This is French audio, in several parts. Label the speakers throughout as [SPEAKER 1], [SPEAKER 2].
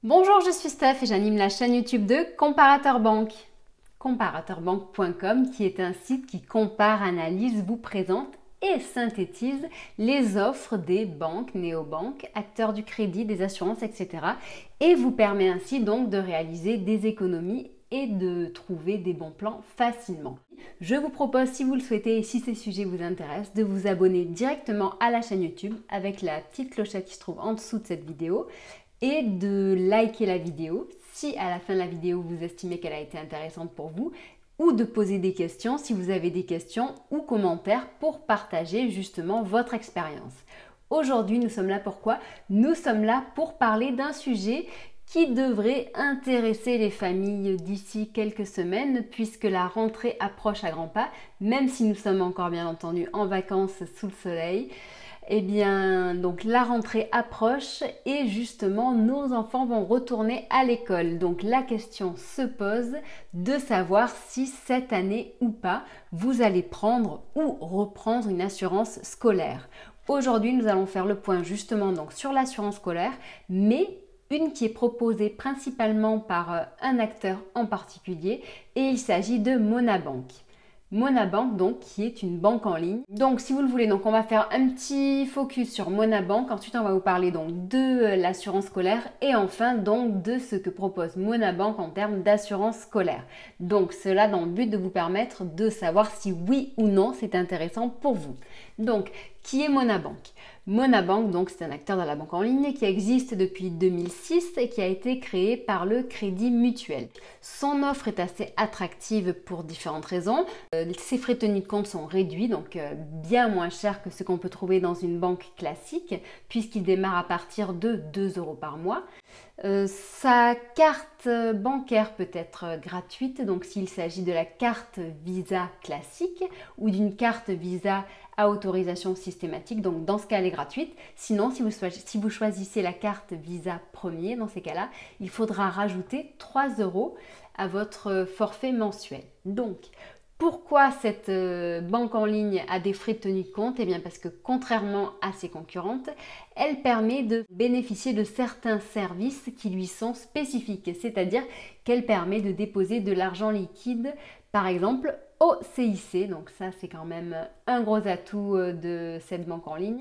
[SPEAKER 1] Bonjour, je suis Steph et j'anime la chaîne YouTube de Comparateur Banque. Comparateurbanque.com qui est un site qui compare, analyse, vous présente et synthétise les offres des banques, néobanques, acteurs du crédit, des assurances, etc. et vous permet ainsi donc de réaliser des économies et de trouver des bons plans facilement. Je vous propose, si vous le souhaitez et si ces sujets vous intéressent, de vous abonner directement à la chaîne YouTube avec la petite clochette qui se trouve en dessous de cette vidéo et de liker la vidéo si à la fin de la vidéo vous estimez qu'elle a été intéressante pour vous, ou de poser des questions si vous avez des questions ou commentaires pour partager justement votre expérience. Aujourd'hui, nous sommes là pourquoi? Nous sommes là pour parler d'un sujet qui devrait intéresser les familles d'ici quelques semaines puisque la rentrée approche à grands pas, même si nous sommes encore bien entendu en vacances sous le soleil. Eh bien, donc la rentrée approche et justement nos enfants vont retourner à l'école. Donc la question se pose de savoir si cette année ou pas vous allez prendre ou reprendre une assurance scolaire. Aujourd'hui, nous allons faire le point justement donc sur l'assurance scolaire, mais une qui est proposée principalement par un acteur en particulier et il s'agit de Monabank. Monabank donc qui est une banque en ligne. Donc si vous le voulez, donc on va faire un petit focus sur Monabank. Ensuite on va vous parler donc de l'assurance scolaire et enfin donc de ce que propose Monabank en termes d'assurance scolaire. Donc cela dans le but de vous permettre de savoir si oui ou non c'est intéressant pour vous. Donc qui est Monabank? Monabank, donc c'est un acteur de la banque en ligne qui existe depuis 2006 et qui a été créé par le Crédit Mutuel. Son offre est assez attractive pour différentes raisons. Ses frais de tenue de compte sont réduits, donc bien moins chers que ce qu'on peut trouver dans une banque classique, puisqu'il démarre à partir de 2 € par mois. Sa carte bancaire peut être gratuite, donc s'il s'agit de la carte Visa classique ou d'une carte Visa à autorisation systématique, donc dans ce cas elle est gratuite. Sinon, si vous choisissez la carte Visa premier, dans ces cas-là, il faudra rajouter 3 € à votre forfait mensuel. Donc, pourquoi cette banque en ligne a des frais de tenue de compte? Eh bien parce que contrairement à ses concurrentes, elle permet de bénéficier de certains services qui lui sont spécifiques, c'est-à-dire qu'elle permet de déposer de l'argent liquide, par exemple au CIC, donc ça c'est quand même un gros atout de cette banque en ligne.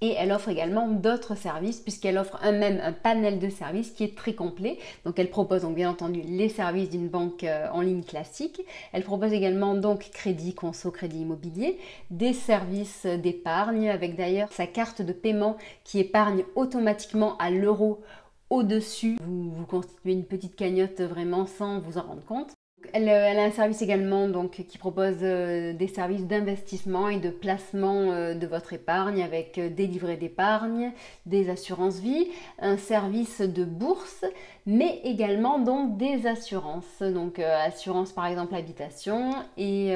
[SPEAKER 1] Et elle offre également d'autres services puisqu'elle offre même un panel de services qui est très complet. Donc elle propose donc bien entendu les services d'une banque en ligne classique. Elle propose également donc crédit conso, crédit immobilier, des services d'épargne avec d'ailleurs sa carte de paiement qui épargne automatiquement à l'euro au-dessus. Vous constituez une petite cagnotte vraiment sans vous en rendre compte. Elle a un service également donc, qui propose des services d'investissement et de placement de votre épargne avec des livrets d'épargne, des assurances vie, un service de bourse, mais également donc des assurances, donc assurance par exemple habitation et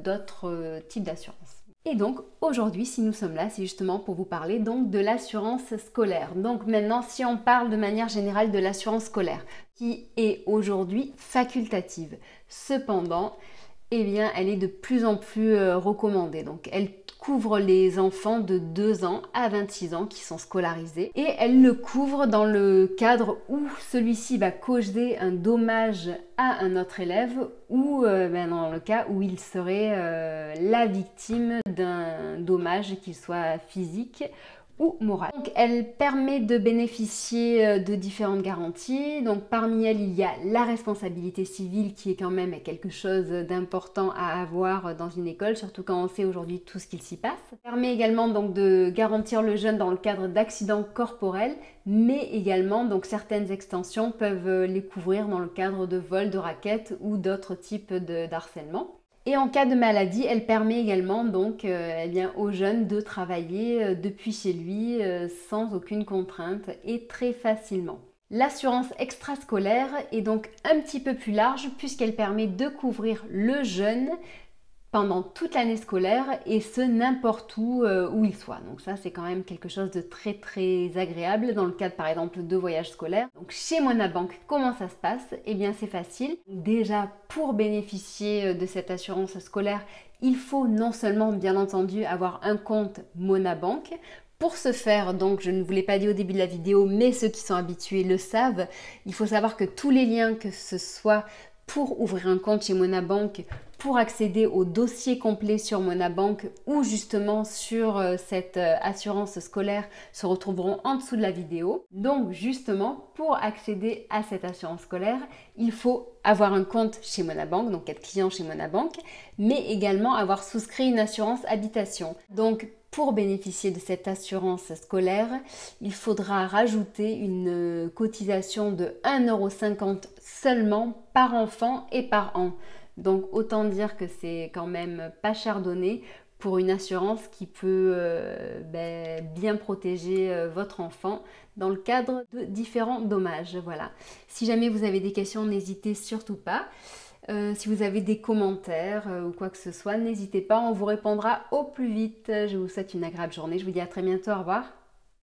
[SPEAKER 1] d'autres types d'assurances. Et donc aujourd'hui, si nous sommes là, c'est justement pour vous parler donc de l'assurance scolaire. Donc maintenant, si on parle de manière générale de l'assurance scolaire, qui est aujourd'hui facultative. Cependant, eh bien, elle est de plus en plus recommandée. Donc elle couvre les enfants de 2 ans à 26 ans qui sont scolarisés et elle le couvre dans le cadre où celui-ci va causer un dommage à un autre élève ou dans le cas où il serait la victime d'un dommage, qu'il soit physique ou morale. Donc, elle permet de bénéficier de différentes garanties. Donc parmi elles, il y a la responsabilité civile qui est quand même quelque chose d'important à avoir dans une école, surtout quand on sait aujourd'hui tout ce qu'il s'y passe. Elle permet également donc de garantir le jeune dans le cadre d'accidents corporels, mais également donc certaines extensions peuvent les couvrir dans le cadre de vols, de raquettes ou d'autres types d'harcèlement. Et en cas de maladie, elle permet également donc eh bien, aux jeunes de travailler depuis chez lui sans aucune contrainte et très facilement. L'assurance extrascolaire est donc un petit peu plus large puisqu'elle permet de couvrir le jeune pendant toute l'année scolaire et ce n'importe où il soit. Donc ça c'est quand même quelque chose de très très agréable dans le cadre par exemple de voyages scolaires. Donc chez Monabank, comment ça se passe? Eh bien c'est facile. Déjà pour bénéficier de cette assurance scolaire, il faut non seulement bien entendu avoir un compte Monabank. Pour ce faire, donc je ne vous l'ai pas dit au début de la vidéo, mais ceux qui sont habitués le savent, il faut savoir que tous les liens, que ce soit pour ouvrir un compte chez Monabank, pour accéder au dossier complet sur Monabank ou justement sur cette assurance scolaire se retrouveront en dessous de la vidéo. Donc justement, pour accéder à cette assurance scolaire, il faut avoir un compte chez Monabank, donc être client chez Monabank, mais également avoir souscrit une assurance habitation. Donc pour bénéficier de cette assurance scolaire, il faudra rajouter une cotisation de 1,50 € seulement par enfant et par an. Donc autant dire que c'est quand même pas cher donné pour une assurance qui peut bien protéger votre enfant dans le cadre de différents dommages. Voilà. Si jamais vous avez des questions, n'hésitez surtout pas. Si vous avez des commentaires ou quoi que ce soit, n'hésitez pas, on vous répondra au plus vite. Je vous souhaite une agréable journée. Je vous dis à très bientôt. Au revoir.